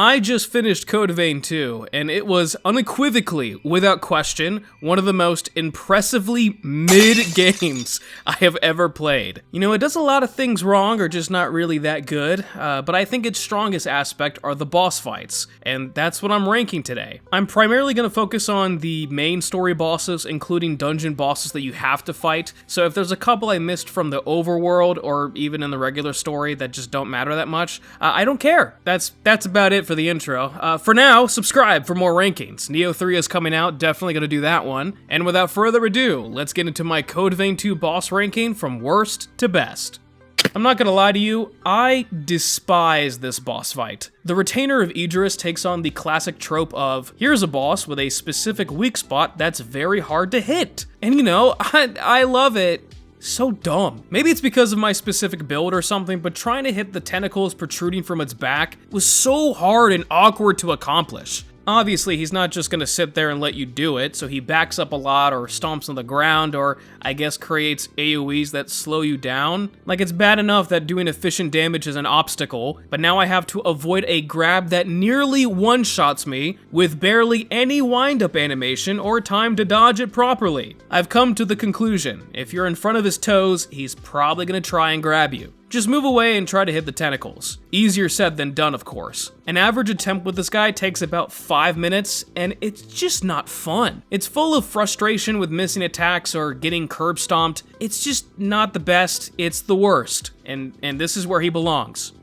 I just finished Code Vein 2, and it was unequivocally, without question, one of the most impressively mid games I have ever played. You know, it does a lot of things wrong or just not really that good, but I think its strongest aspect are the boss fights, and that's what I'm ranking today. I'm primarily going to focus on the main story bosses, including dungeon bosses that you have to fight, so if there's a couple I missed from the overworld or even in the regular story that just don't matter that much, I don't care. That's about it for the intro. For now, subscribe for more rankings. Neo 3 is coming out, definitely gonna do that one. And without further ado, let's get into my Code Vein 2 boss ranking from worst to best. I'm not gonna lie to you, I despise this boss fight. The Retainer of Idris takes on the classic trope of, here's a boss with a specific weak spot that's very hard to hit. And you know, I love it. So dumb. Maybe it's because of my specific build or something, but trying to hit the tentacles protruding from its back was so hard and awkward to accomplish. Obviously, he's not just gonna sit there and let you do it, so he backs up a lot or stomps on the ground or, I guess, creates AoEs that slow you down. Like, it's bad enough that doing efficient damage is an obstacle, but now I have to avoid a grab that nearly one-shots me with barely any wind-up animation or time to dodge it properly. I've come to the conclusion, if you're in front of his toes, he's probably gonna try and grab you. Just move away and try to hit the tentacles. Easier said than done, of course. An average attempt with this guy takes about 5 minutes, and it's just not fun. It's full of frustration with missing attacks or getting curb stomped. It's just not the best, it's the worst. And this is where he belongs.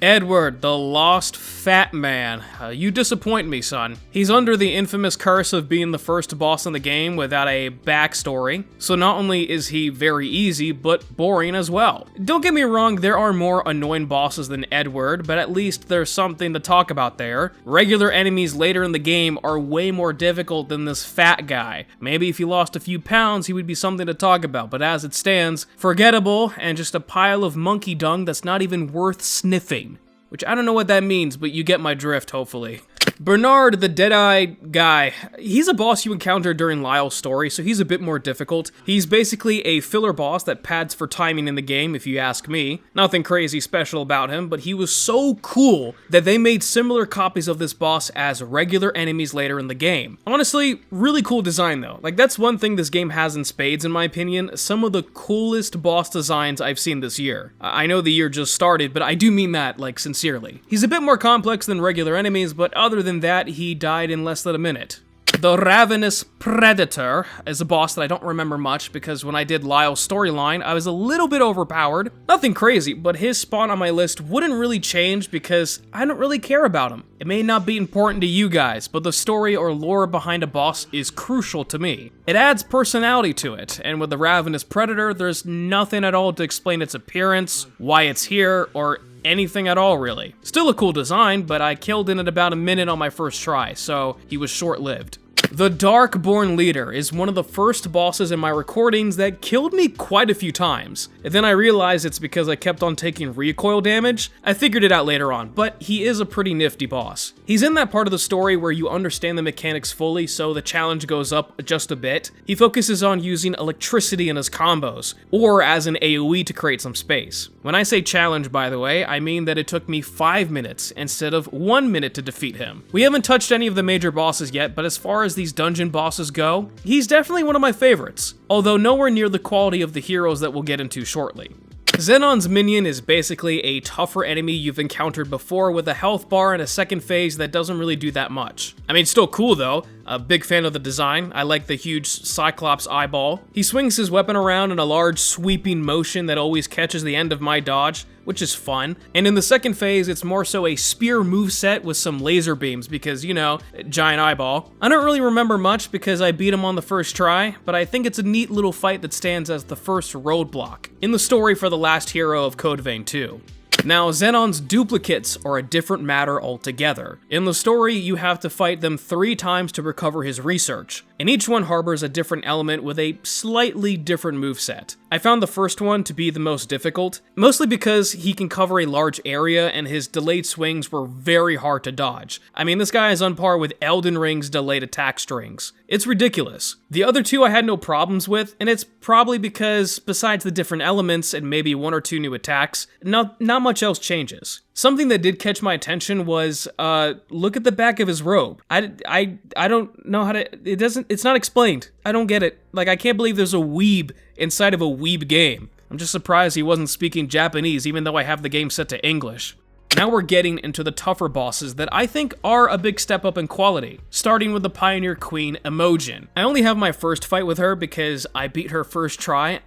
Edward, the Lost Fat Man. You disappoint me, son. He's under the infamous curse of being the first boss in the game without a backstory, so not only is he very easy, but boring as well. Don't get me wrong, there are more annoying bosses than Edward, but at least there's something to talk about there. Regular enemies later in the game are way more difficult than this fat guy. Maybe if he lost a few pounds, he would be something to talk about, but as it stands, forgettable and just a pile of monkey dung that's not even worth sniffing. Which I don't know what that means, but you get my drift, hopefully. Bernard, the Deadeye guy, he's a boss you encounter during Lyle's story, so he's a bit more difficult. He's basically a filler boss that pads for timing in the game, if you ask me. Nothing crazy special about him, but he was so cool that they made similar copies of this boss as regular enemies later in the game. Honestly, really cool design though. Like, that's one thing this game has in spades, in my opinion. Some of the coolest boss designs I've seen this year. I know the year just started, but I do mean that, like, sincerely. He's a bit more complex than regular enemies, but other than that, he died in less than a minute. The Ravenous Predator is a boss that I don't remember much because when I did Lyle's storyline, I was a little bit overpowered. Nothing crazy, but his spot on my list wouldn't really change because I don't really care about him. It may not be important to you guys, but the story or lore behind a boss is crucial to me. It adds personality to it, and with the Ravenous Predator, there's nothing at all to explain its appearance, why it's here, or anything at all, really. Still a cool design, but I killed it in about a minute on my first try, so he was short-lived. The Darkborn Leader is one of the first bosses in my recordings that killed me quite a few times. And then I realized it's because I kept on taking recoil damage. I figured it out later on, but he is a pretty nifty boss. He's in that part of the story where you understand the mechanics fully, so the challenge goes up just a bit. He focuses on using electricity in his combos, or as an AoE to create some space. When I say challenge, by the way, I mean that it took me 5 minutes instead of 1 minute to defeat him. We haven't touched any of the major bosses yet, but as far as these dungeon bosses go, he's definitely one of my favorites, although nowhere near the quality of the heroes that we'll get into shortly. Xenon's minion is basically a tougher enemy you've encountered before with a health bar and a second phase that doesn't really do that much. I mean, it's still cool though. A big fan of the design. I like the huge Cyclops eyeball. He swings his weapon around in a large sweeping motion that always catches the end of my dodge, which is fun. And in the second phase, it's more so a spear moveset with some laser beams because, you know, giant eyeball. I don't really remember much because I beat him on the first try, but I think it's a neat little fight that stands as the first roadblock in the story for the last hero of Code Vein 2. Now, Xenon's duplicates are a different matter altogether. In the story, you have to fight them 3 times to recover his research, and each one harbors a different element with a slightly different moveset. I found the first one to be the most difficult, mostly because he can cover a large area and his delayed swings were very hard to dodge. I mean, this guy is on par with Elden Ring's delayed attack strings. It's ridiculous. The other 2 I had no problems with, and it's probably because, besides the different elements and maybe 1 or 2 new attacks, not much else changes. Something that did catch my attention was, look at the back of his robe. I don't know how to, it's not explained. I don't get it. Like, I can't believe there's a weeb inside of a weeb game. I'm just surprised he wasn't speaking Japanese, even though I have the game set to English. Now we're getting into the tougher bosses that I think are a big step up in quality, starting with the Pioneer Queen, Imogen. I only have my first fight with her because I beat her first try,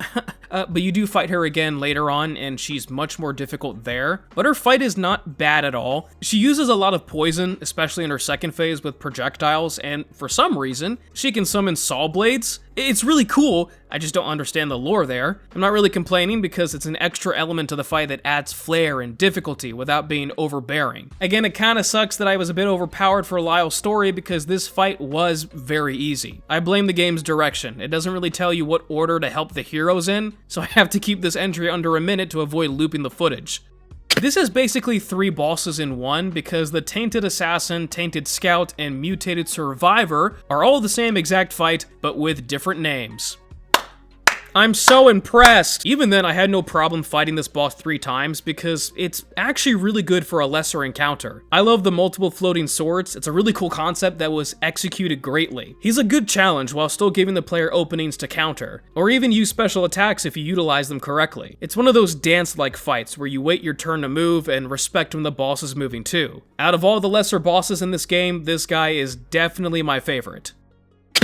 but you do fight her again later on and she's much more difficult there. But her fight is not bad at all. She uses a lot of poison, especially in her second phase with projectiles, and for some reason, she can summon saw blades. It's really cool, I just don't understand the lore there. I'm not really complaining because it's an extra element to the fight that adds flair and difficulty without being overbearing. Again, it kinda sucks that I was a bit overpowered for Lyle's story because this fight was very easy. I blame the game's direction. It doesn't really tell you what order to help the heroes in, so I have to keep this entry under a minute to avoid looping the footage. This is basically 3 bosses in one because the Tainted Assassin, Tainted Scout, and Mutated Survivor are all the same exact fight, but with different names. I'm so impressed! Even then, I had no problem fighting this boss 3 times because it's actually really good for a lesser encounter. I love the multiple floating swords. It's a really cool concept that was executed greatly. He's a good challenge while still giving the player openings to counter, or even use special attacks if you utilize them correctly. It's one of those dance-like fights where you wait your turn to move and respect when the boss is moving too. Out of all the lesser bosses in this game, this guy is definitely my favorite.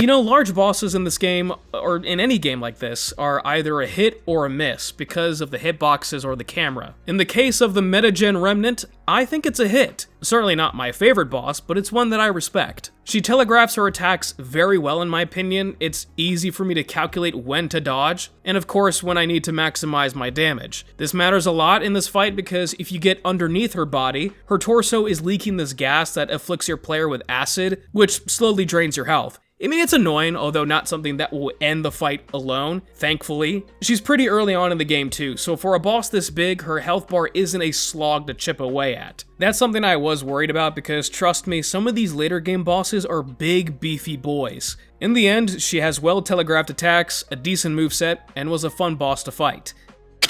You know, large bosses in this game, or in any game like this, are either a hit or a miss because of the hitboxes or the camera. In the case of the Metagen Remnant, I think it's a hit. Certainly not my favorite boss, but it's one that I respect. She telegraphs her attacks very well in my opinion. It's easy for me to calculate when to dodge, and of course when I need to maximize my damage. This matters a lot in this fight because if you get underneath her body, her torso is leaking this gas that afflicts your player with acid, which slowly drains your health. I mean, it's annoying, although not something that will end the fight alone, thankfully. She's pretty early on in the game too, so for a boss this big, her health bar isn't a slog to chip away at. That's something I was worried about because, trust me, some of these later game bosses are big, beefy boys. In the end, she has well telegraphed attacks, a decent moveset, and was a fun boss to fight.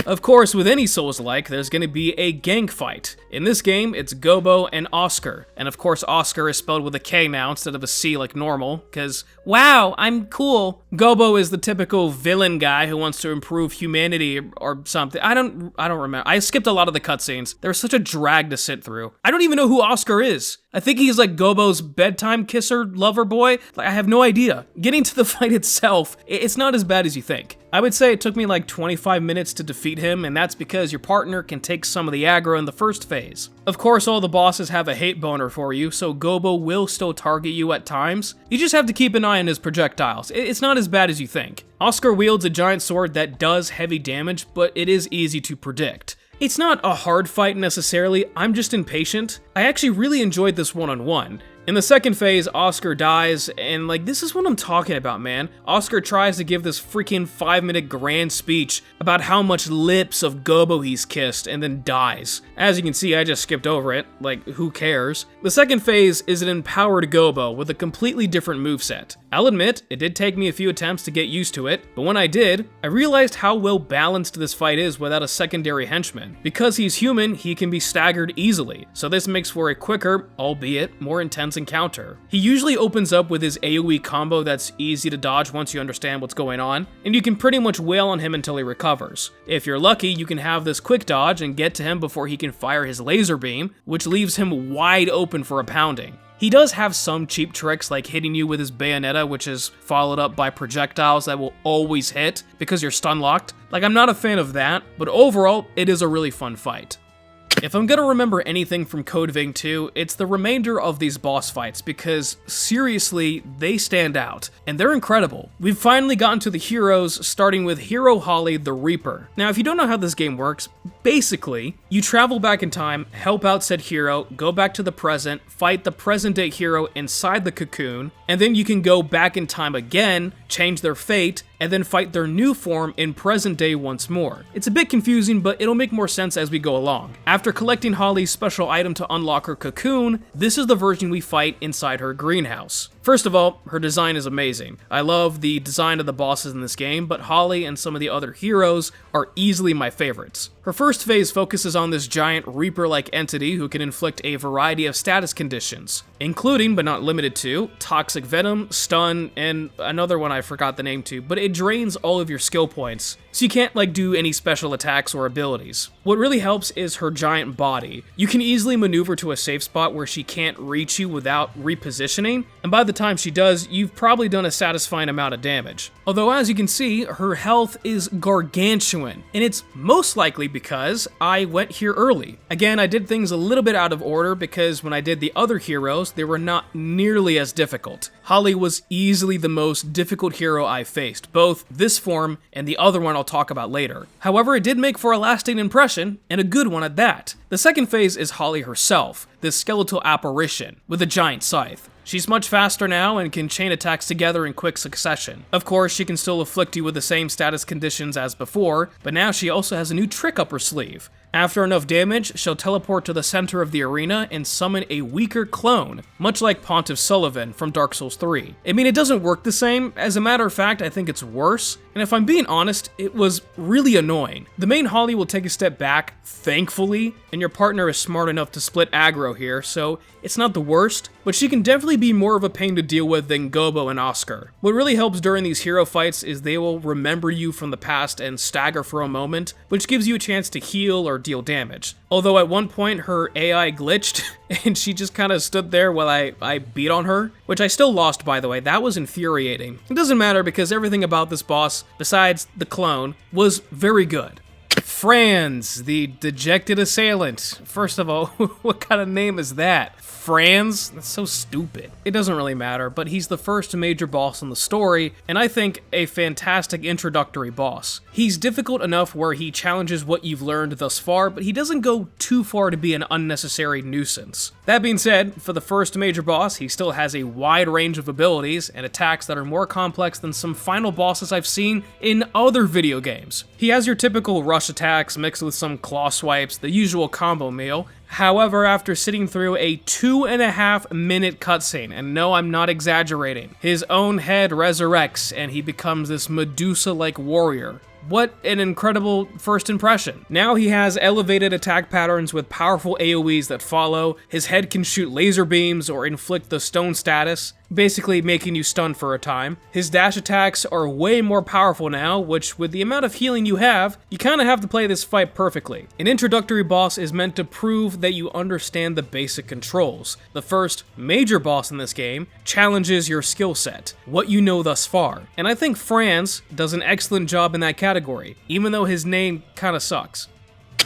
Of course, with any Souls-like, there's going to be a gank fight. In this game, it's Gobo and Oscar. And of course, Oscar is spelled with a K now instead of a C like normal, because, wow, I'm cool. Gobo is the typical villain guy who wants to improve humanity or something. I don't remember. I skipped a lot of the cutscenes. They're such a drag to sit through. I don't even know who Oscar is. I think he's like Gobo's bedtime kisser lover boy. Like, I have no idea. Getting to the fight itself, it's not as bad as you think. I would say it took me like 25 minutes to defeat him, and that's because your partner can take some of the aggro in the first phase. Of course, all the bosses have a hate boner for you, so Gobo will still target you at times. You just have to keep an eye on his projectiles. It's not as bad as you think. Oscar wields a giant sword that does heavy damage, but it is easy to predict. It's not a hard fight necessarily, I'm just impatient. I actually really enjoyed this one-on-one. In the second phase, Oscar dies, and like, this is what I'm talking about, man. Oscar tries to give this freaking 5-minute grand speech about how much lips of Gobo he's kissed, and then dies. As you can see, I just skipped over it, like, who cares? The second phase is an empowered Gobo with a completely different moveset. I'll admit, it did take me a few attempts to get used to it, but when I did, I realized how well balanced this fight is without a secondary henchman. Because he's human, he can be staggered easily, so this makes for a quicker, albeit more intense encounter. He usually opens up with his AoE combo that's easy to dodge once you understand what's going on, and you can pretty much wail on him until he recovers. If you're lucky, you can have this quick dodge and get to him before he can fire his laser beam, which leaves him wide open for a pounding. He does have some cheap tricks like hitting you with his bayonetta, which is followed up by projectiles that will always hit because you're stun locked. Like, I'm not a fan of that, but overall, it is a really fun fight. If I'm gonna remember anything from Code Vein 2, it's the remainder of these boss fights because, seriously, they stand out, and they're incredible. We've finally gotten to the heroes, starting with Hero Holly the Reaper. Now, if you don't know how this game works, basically, you travel back in time, help out said hero, go back to the present, fight the present-day hero inside the cocoon, and then you can go back in time again, change their fate, and then fight their new form in present day once more. It's a bit confusing, but it'll make more sense as we go along. After collecting Holly's special item to unlock her cocoon, this is the version we fight inside her greenhouse. First of all, her design is amazing. I love the design of the bosses in this game, but Holly and some of the other heroes are easily my favorites. Her first first phase focuses on this giant Reaper-like entity who can inflict a variety of status conditions, including, but not limited to, toxic venom, stun, and another one I forgot the name to, but it drains all of your skill points, so you can't do any special attacks or abilities. What really helps is her giant body. You can easily maneuver to a safe spot where she can't reach you without repositioning, and by the time she does, you've probably done a satisfying amount of damage. Although as you can see, her health is gargantuan, and it's most likely because I went here early. Again, I did things a little bit out of order because when I did the other heroes, they were not nearly as difficult. Holly was easily the most difficult hero I faced, both this form and the other one I'll talk about later. However, it did make for a lasting impression, and a good one at that. The second phase is Holly herself, this skeletal apparition with a giant scythe. She's much faster now and can chain attacks together in quick succession. Of course, she can still afflict you with the same status conditions as before, but now she also has a new trick up her sleeve. After enough damage, she'll teleport to the center of the arena and summon a weaker clone, much like Pontiff Sullivan from Dark Souls 3. I mean, it doesn't work the same. As a matter of fact, I think it's worse, and if I'm being honest, it was really annoying. The main Holly will take a step back, thankfully, and your partner is smart enough to split aggro here, so it's not the worst, but she can definitely be more of a pain to deal with than Gobo and Oscar. What really helps during these hero fights is they will remember you from the past and stagger for a moment, which gives you a chance to heal or deal damage. Although at one point her AI glitched and she just kind of stood there while I beat on her, which I still lost, by the way. That was infuriating. It doesn't matter because everything about this boss, besides the clone, was very good. Franz, the dejected assailant. First of all, what kind of name is that? Franz? That's so stupid. It doesn't really matter, but he's the first major boss in the story, and I think a fantastic introductory boss. He's difficult enough where he challenges what you've learned thus far, but he doesn't go too far to be an unnecessary nuisance. That being said, for the first major boss, he still has a wide range of abilities and attacks that are more complex than some final bosses I've seen in other video games. He has your typical rush attacks mixed with some claw swipes, the usual combo meal. However, after sitting through a 2.5-minute cutscene, and no, I'm not exaggerating, his own head resurrects and he becomes this Medusa-like warrior. What an incredible first impression. Now he has elevated attack patterns with powerful AoEs that follow, his head can shoot laser beams or inflict the stone status, basically making you stunned for a time. His dash attacks are way more powerful now, which with the amount of healing you have, you kinda have to play this fight perfectly. An introductory boss is meant to prove that you understand the basic controls. The first major boss in this game challenges your skill set, what you know thus far. And I think Franz does an excellent job in that category, even though his name kinda sucks.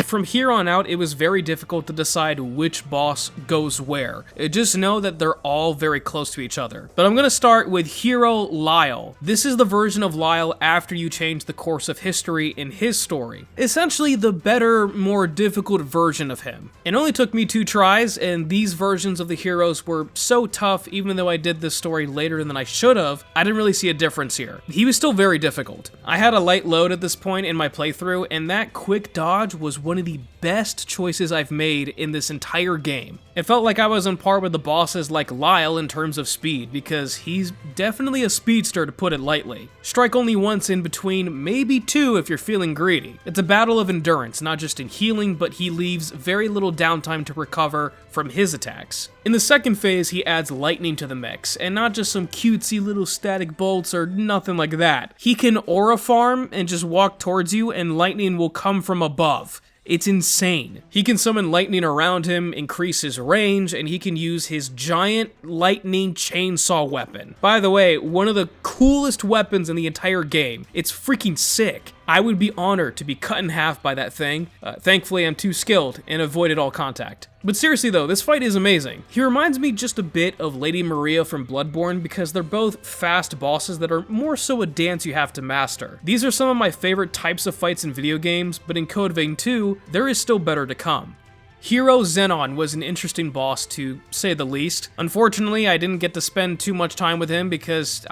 From here on out, it was very difficult to decide which boss goes where. Just know that they're all very close to each other. But I'm gonna start with Hero Lyle. This is the version of Lyle after you change the course of history in his story. Essentially the better, more difficult version of him. It only took me 2 tries, and these versions of the heroes were so tough even though I did this story later than I should have, I didn't really see a difference here. He was still very difficult. I had a light load at this point in my playthrough, and that quick dodge was one of the best choices I've made in this entire game. It felt like I was on par with the bosses like Lyle in terms of speed, because he's definitely a speedster to put it lightly. Strike only once in between, maybe 2 if you're feeling greedy. It's a battle of endurance, not just in healing, but he leaves very little downtime to recover from his attacks. In the second phase, he adds lightning to the mix, and not just some cutesy little static bolts or nothing like that. He can aura farm and just walk towards you and lightning will come from above. It's insane. He can summon lightning around him, increase his range, and he can use his giant lightning chainsaw weapon. By the way, one of the coolest weapons in the entire game. It's freaking sick. I would be honored to be cut in half by that thing. Thankfully, I'm too skilled and avoided all contact. But seriously though, this fight is amazing. He reminds me just a bit of Lady Maria from Bloodborne because they're both fast bosses that are more so a dance you have to master. These are some of my favorite types of fights in video games, but in Code Vein 2, there is still better to come. Hero Xenon was an interesting boss to say the least. Unfortunately, I didn't get to spend too much time with him because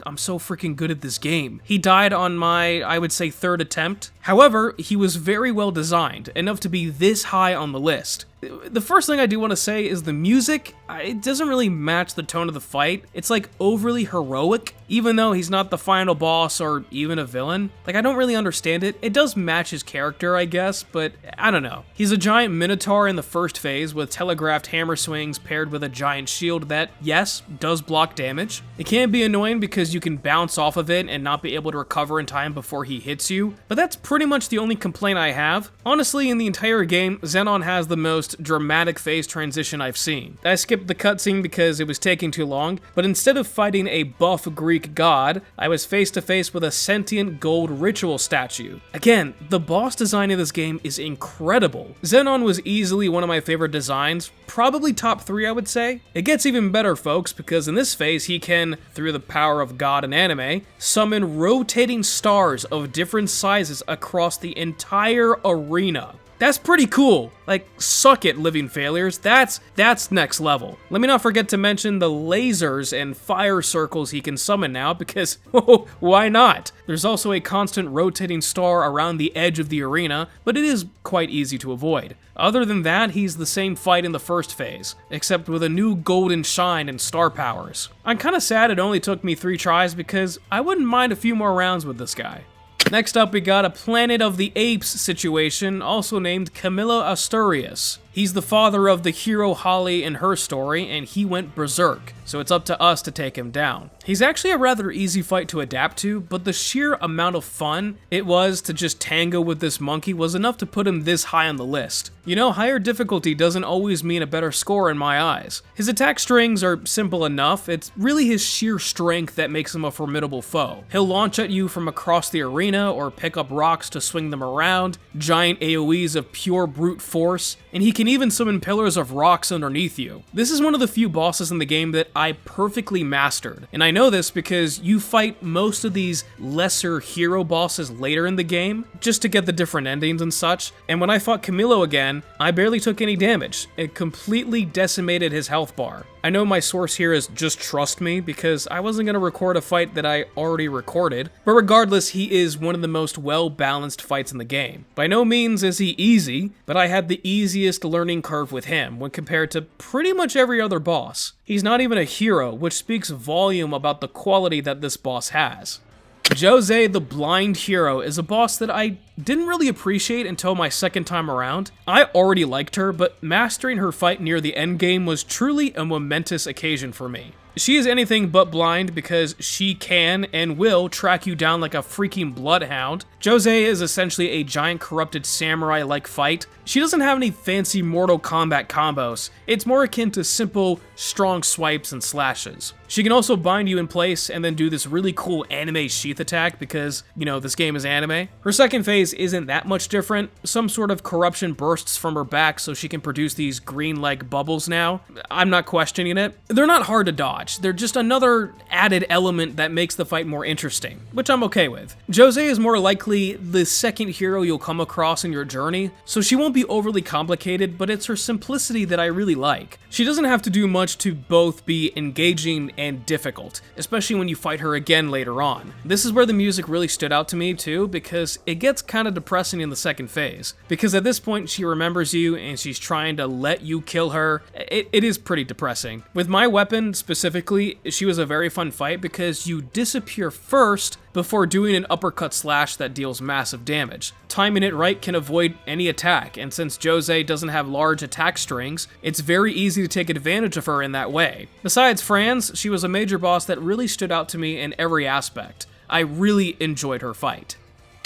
I'm so freaking good at this game. He died on my, I would say, third attempt. However, he was very well designed, enough to be this high on the list. The first thing I do want to say is the music, it doesn't really match the tone of the fight. It's like overly heroic, even though he's not the final boss or even a villain. Like, I don't really understand it. It does match his character, I guess, but I don't know. He's a giant minotaur in the first phase with telegraphed hammer swings paired with a giant shield that, yes, does block damage. It can be annoying because you can bounce off of it and not be able to recover in time before he hits you, but that's pretty much the only complaint I have. Honestly, in the entire game, Xenon has the most dramatic phase transition I've seen. I skipped the cutscene because it was taking too long, but instead of fighting a buff Greek god, I was face to face with a sentient gold ritual statue. Again, the boss design of this game is incredible. Xenon was easily one of my favorite designs, probably top 3 I would say. It gets even better, folks, because in this phase he can, through the power of God and anime, summon rotating stars of different sizes across the entire arena. That's pretty cool. Like, suck it, living failures. That's next level. Let me not forget to mention the lasers and fire circles he can summon now, because, oh, why not? There's also a constant rotating star around the edge of the arena, but it is quite easy to avoid. Other than that, he's the same fight in the first phase, except with a new golden shine and star powers. I'm kinda sad it only took me 3 tries, because I wouldn't mind a few more rounds with this guy. Next up, we got a Planet of the Apes situation, also named Camilo Asturias. He's the father of the hero Holly in her story, and he went berserk, so it's up to us to take him down. He's actually a rather easy fight to adapt to, but the sheer amount of fun it was to just tango with this monkey was enough to put him this high on the list. You know, higher difficulty doesn't always mean a better score in my eyes. His attack strings are simple enough, it's really his sheer strength that makes him a formidable foe. He'll launch at you from across the arena, or pick up rocks to swing them around, giant AoEs of pure brute force, and he can even summon pillars of rocks underneath you. This is one of the few bosses in the game that I perfectly mastered, and I know this because you fight most of these lesser hero bosses later in the game, just to get the different endings and such, and when I fought Camilo again, I barely took any damage. It completely decimated his health bar. I know my source here is just trust me, because I wasn't going to record a fight that I already recorded, but regardless, he is one of the most well-balanced fights in the game. By no means is he easy, but I had the easiest learning curve with him when compared to pretty much every other boss. He's not even a hero, which speaks volume about the quality that this boss has. Jose the Blind Hero is a boss that I didn't really appreciate until my second time around. I already liked her, but mastering her fight near the endgame was truly a momentous occasion for me. She is anything but blind because she can and will track you down like a freaking bloodhound. Jose is essentially a giant corrupted samurai-like fight. She doesn't have any fancy Mortal Kombat combos. It's more akin to simple, strong swipes and slashes. She can also bind you in place and then do this really cool anime sheath attack because, you know, this game is anime. Her second phase isn't that much different. Some sort of corruption bursts from her back so she can produce these green-like bubbles now. I'm not questioning it. They're not hard to dodge. They're just another added element that makes the fight more interesting, which I'm okay with. Jose is more likely the second hero you'll come across in your journey, so she won't be overly complicated, but it's her simplicity that I really like. She doesn't have to do much to both be engaging and difficult, especially when you fight her again later on. This is where the music really stood out to me too, because it gets kind of depressing in the second phase, because at this point she remembers you and she's trying to let you kill her. It is pretty depressing. With my weapon specifically, she was a very fun fight because you disappear first before doing an uppercut slash that deals massive damage. Timing it right can avoid any attack, and since Jose doesn't have large attack strings, it's very easy to take advantage of her in that way. Besides Franz, she was a major boss that really stood out to me in every aspect. I really enjoyed her fight.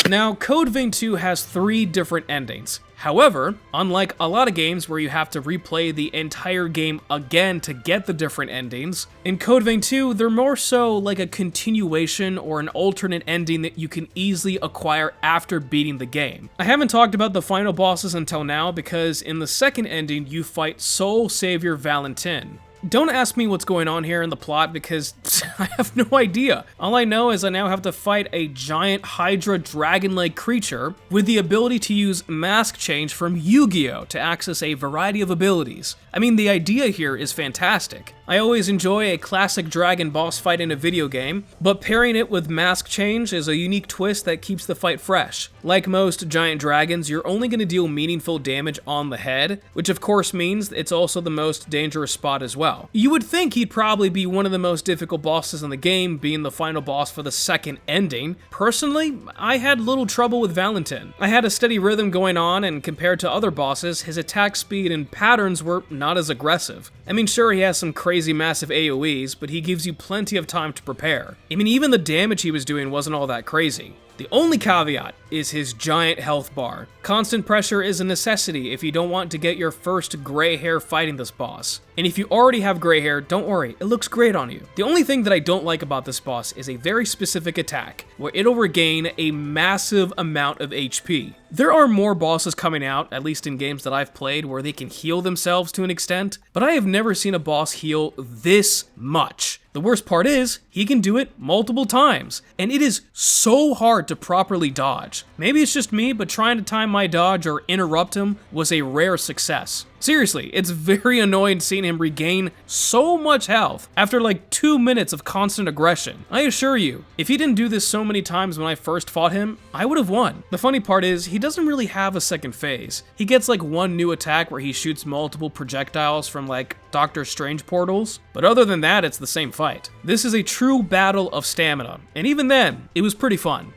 Now, Code Vein 2 has 3 different endings. However, unlike a lot of games where you have to replay the entire game again to get the different endings, in Code Vein 2, they're more so like a continuation or an alternate ending that you can easily acquire after beating the game. I haven't talked about the final bosses until now because in the second ending, you fight Soul Savior Valentin. Don't ask me what's going on here in the plot because I have no idea. All I know is I now have to fight a giant Hydra dragon-like creature with the ability to use mask change from Yu-Gi-Oh! To access a variety of abilities. I mean, the idea here is fantastic. I always enjoy a classic dragon boss fight in a video game, but pairing it with mask change is a unique twist that keeps the fight fresh. Like most giant dragons, you're only going to deal meaningful damage on the head, which of course means it's also the most dangerous spot as well. You would think he'd probably be one of the most difficult bosses in the game, being the final boss for the second ending. Personally, I had little trouble with Valentin. I had a steady rhythm going on, and compared to other bosses, his attack speed and patterns were not as aggressive. I mean, sure, he has some crazy massive AoEs, but he gives you plenty of time to prepare. I mean, even the damage he was doing wasn't all that crazy. The only caveat is his giant health bar. Constant pressure is a necessity if you don't want to get your first gray hair fighting this boss. And if you already have gray hair, don't worry, it looks great on you. The only thing that I don't like about this boss is a very specific attack, where it'll regain a massive amount of HP. There are more bosses coming out, at least in games that I've played, where they can heal themselves to an extent, but I have never seen a boss heal this much. The worst part is, he can do it multiple times, and it is so hard to properly dodge. Maybe it's just me, but trying to time my dodge or interrupt him was a rare success. Seriously, it's very annoying seeing him regain so much health after like 2 minutes of constant aggression. I assure you, if he didn't do this so many times when I first fought him, I would have won. The funny part is, he doesn't really have a second phase. He gets like one new attack where he shoots multiple projectiles from like Doctor Strange portals, but other than that, it's the same fight. This is a true battle of stamina, and even then, it was pretty fun.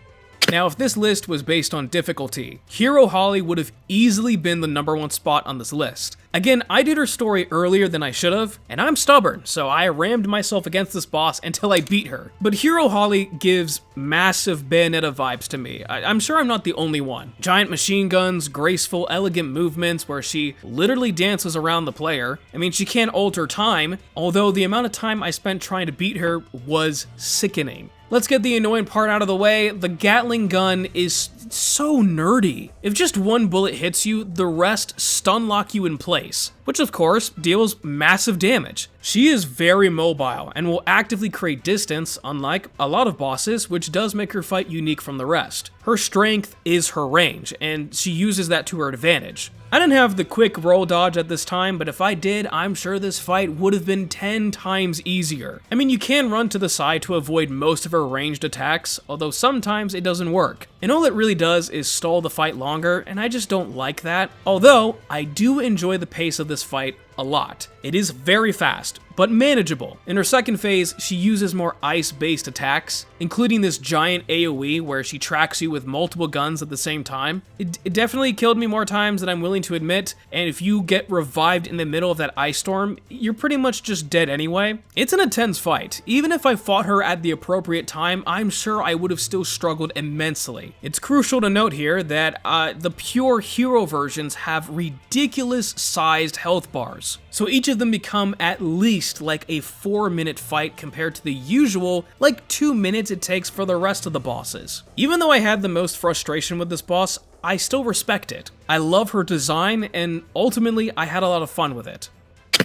Now, if this list was based on difficulty, Hero Holly would have easily been the #1 spot on this list. Again, I did her story earlier than I should have, and I'm stubborn, so I rammed myself against this boss until I beat her. But Hero Holly gives massive Bayonetta vibes to me. I'm sure I'm not the only one. Giant machine guns, graceful, elegant movements where she literally dances around the player. I mean, she can't alter time, although the amount of time I spent trying to beat her was sickening. Let's get the annoying part out of the way. The Gatling gun is so nerdy. If just one bullet hits you, the rest stun lock you in place, which of course deals massive damage. She is very mobile and will actively create distance, unlike a lot of bosses, which does make her fight unique from the rest. Her strength is her range, and she uses that to her advantage. I didn't have the quick roll dodge at this time, but if I did, I'm sure this fight would have been 10 times easier. I mean, you can run to the side to avoid most of her ranged attacks, although sometimes it doesn't work. And all it really does is stall the fight longer, and I just don't like that. Although, I do enjoy the pace of this fight a lot. It is very fast, but manageable. In her second phase, she uses more ice-based attacks, including this giant AoE where she tracks you with multiple guns at the same time. It definitely killed me more times than I'm willing to admit, and if you get revived in the middle of that ice storm, you're pretty much just dead anyway. It's an intense fight. Even if I fought her at the appropriate time, I'm sure I would have still struggled immensely. It's crucial to note here that the pure hero versions have ridiculous-sized health bars. So each of them become at least like a 4-minute fight compared to the usual like 2 minutes it takes for the rest of the bosses. Even though I had the most frustration with this boss, I still respect it. I love her design, and ultimately I had a lot of fun with it.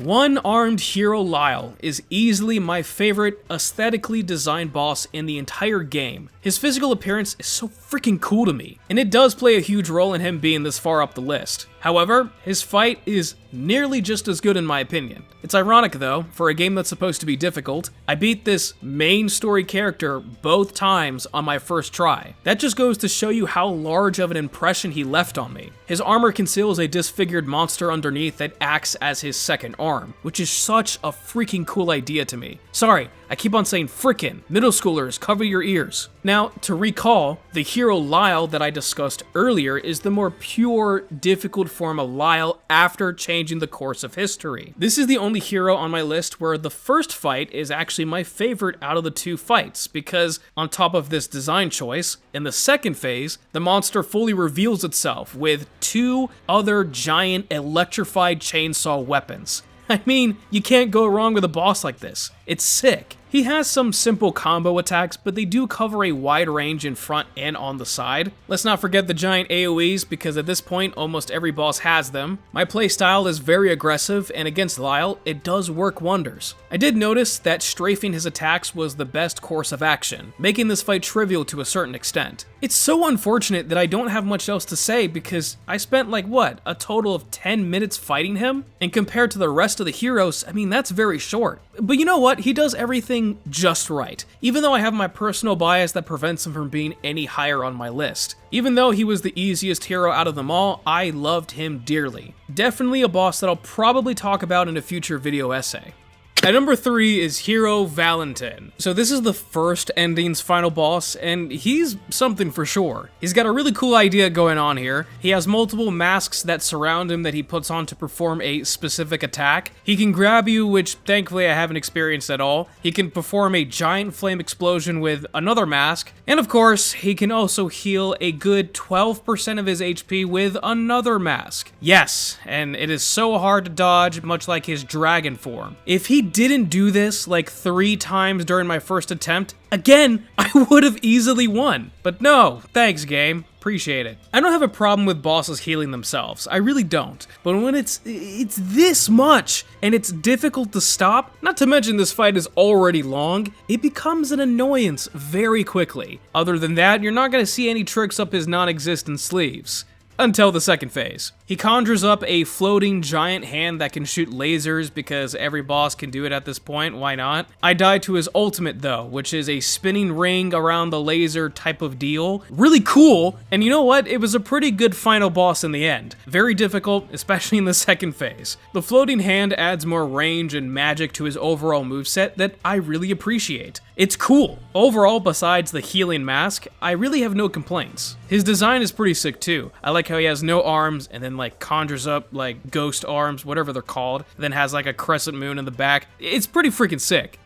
One-Armed Hero Lyle is easily my favorite aesthetically designed boss in the entire game. His physical appearance is so freaking cool to me, and it does play a huge role in him being this far up the list. However, his fight is nearly just as good in my opinion. It's ironic though, for a game that's supposed to be difficult, I beat this main story character both times on my first try. That just goes to show you how large of an impression he left on me. His armor conceals a disfigured monster underneath that acts as his second arm, which is such a freaking cool idea to me. Sorry, I keep on saying frickin'. Middle schoolers, cover your ears. Now, to recall, the hero Lyle that I discussed earlier is the more pure, difficult form of Lyle after changing the course of history. This is the only hero on my list where the first fight is actually my favorite out of the 2 fights, because on top of this design choice, in the second phase, the monster fully reveals itself with 2 other giant electrified chainsaw weapons. I mean, you can't go wrong with a boss like this. It's sick. He has some simple combo attacks, but they do cover a wide range in front and on the side. Let's not forget the giant AoEs, because at this point, almost every boss has them. My playstyle is very aggressive, and against Lyle, it does work wonders. I did notice that strafing his attacks was the best course of action, making this fight trivial to a certain extent. It's so unfortunate that I don't have much else to say, because I spent like, what, a total of 10 minutes fighting him? And compared to the rest of the heroes, I mean, that's very short. But you know what? He does everything just right, even though I have my personal bias that prevents him from being any higher on my list. Even though he was the easiest hero out of them all, I loved him dearly. Definitely a boss that I'll probably talk about in a future video essay. At number 3 is Hero Valentin. So this is the first ending's final boss, and he's something for sure. He's got a really cool idea going on here. He has multiple masks that surround him that he puts on to perform a specific attack. He can grab you, which thankfully I haven't experienced at all. He can perform a giant flame explosion with another mask. And of course, he can also heal a good 12% of his HP with another mask. Yes, and it is so hard to dodge, much like his dragon form. If he didn't do this like 3 times during my first attempt, again, I would have easily won. But no, thanks game. Appreciate it. I don't have a problem with bosses healing themselves. I really don't. But when it's this much and it's difficult to stop, not to mention this fight is already long, it becomes an annoyance very quickly. Other than that, you're not gonna see any tricks up his non-existent sleeves. Until the second phase. He conjures up a floating giant hand that can shoot lasers because every boss can do it at this point, why not? I died to his ultimate though, which is a spinning ring around the laser type of deal. Really cool, and you know what? It was a pretty good final boss in the end. Very difficult, especially in the second phase. The floating hand adds more range and magic to his overall moveset that I really appreciate. It's cool. Overall, besides the healing mask, I really have no complaints. His design is pretty sick too. I like how he has no arms and then like conjures up like ghost arms, whatever they're called, then has like a crescent moon in the back. It's pretty freaking sick.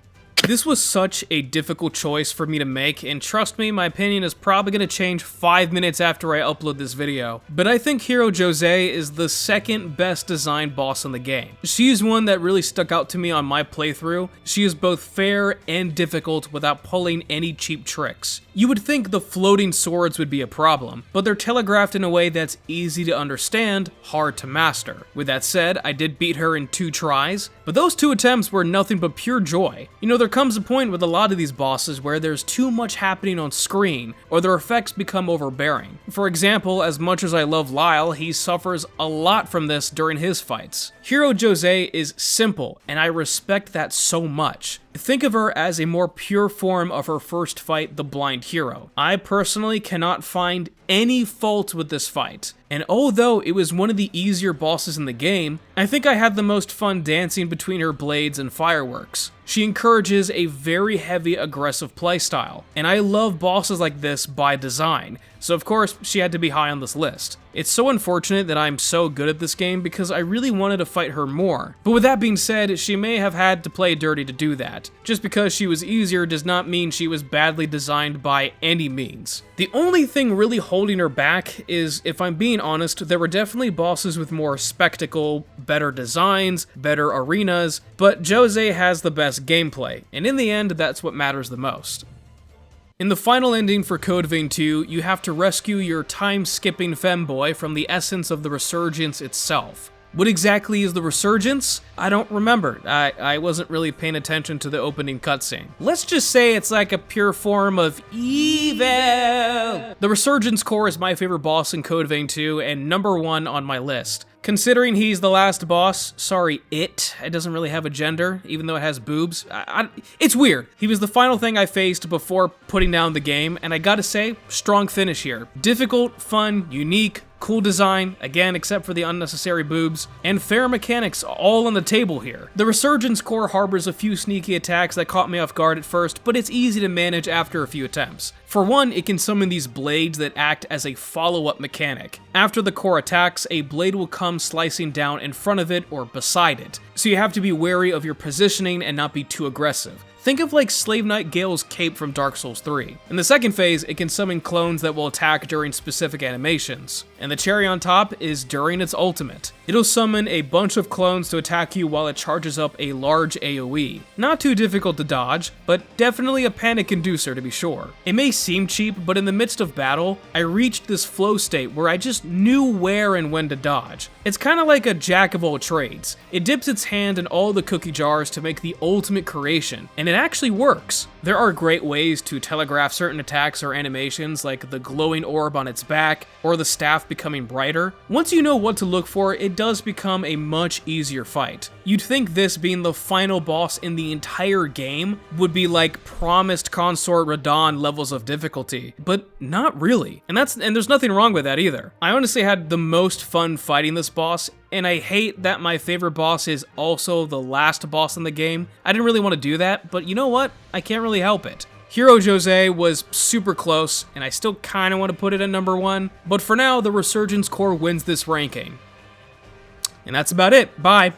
This was such a difficult choice for me to make, and trust me, my opinion is probably going to change 5 minutes after I upload this video. But I think Hero Jose is the second best designed boss in the game. She is one that really stuck out to me on my playthrough. She is both fair and difficult without pulling any cheap tricks. You would think the floating swords would be a problem, but they're telegraphed in a way that's easy to understand, hard to master. With that said, I did beat her in 2 tries, but those 2 attempts were nothing but pure joy. You know, there comes a point with a lot of these bosses where there's too much happening on screen, or their effects become overbearing. For example, as much as I love Lyle, he suffers a lot from this during his fights. Hero Jose is simple, and I respect that so much. Think of her as a more pure form of her first fight, the Blind Hero. I personally cannot find any fault with this fight, and although it was one of the easier bosses in the game, I think I had the most fun dancing between her blades and fireworks. She encourages a very heavy aggressive playstyle, and I love bosses like this by design, so of course she had to be high on this list. It's so unfortunate that I'm so good at this game because I really wanted to fight her more. But with that being said, she may have had to play dirty to do that. Just because she was easier does not mean she was badly designed by any means. The only thing really holding her back is, if I'm being honest, there were definitely bosses with more spectacle, better designs, better arenas, but Jose has the best gameplay, and in the end, that's what matters the most. In the final ending for Code Vein 2, you have to rescue your time-skipping femboy from the essence of the Resurgence itself. What exactly is the Resurgence? I don't remember. I wasn't really paying attention to the opening cutscene. Let's just say it's like a pure form of evil. The Resurgence core is my favorite boss in Code Vein 2 and number 1 on my list. Considering he's the last boss, sorry, it doesn't really have a gender, even though it has boobs. It's weird. He was the final thing I faced before putting down the game, and I gotta say, strong finish here. Difficult, fun, unique, cool design, again except for the unnecessary boobs, and fair mechanics all on the table here. The Resurgence core harbors a few sneaky attacks that caught me off guard at first, but it's easy to manage after a few attempts. For one, it can summon these blades that act as a follow-up mechanic. After the core attacks, a blade will come slicing down in front of it or beside it, so you have to be wary of your positioning and not be too aggressive. Think of like Slave Knight Gale's cape from Dark Souls 3. In the second phase, it can summon clones that will attack during specific animations. And And the cherry on top is during its ultimate. It'll summon a bunch of clones to attack you while it charges up a large AoE. Not too difficult to dodge, but definitely a panic inducer to be sure. It may seem cheap, but in the midst of battle, I reached this flow state where I just knew where and when to dodge. It's kind of like a jack of all trades. It dips its hand in all the cookie jars to make the ultimate creation, and it actually works. There are great ways to telegraph certain attacks or animations, like the glowing orb on its back, or the staff becoming brighter. Once you know what to look for, it does become a much easier fight. You'd think this being the final boss in the entire game would be like promised Consort Radahn levels of difficulty, but not really. And there's nothing wrong with that either. I honestly had the most fun fighting this boss, and I hate that my favorite boss is also the last boss in the game. I didn't really want to do that, but you know what? I can't really help it. Hero Jose was super close, and I still kind of want to put it at number 1, but for now, the Resurgence Core wins this ranking. And that's about it. Bye.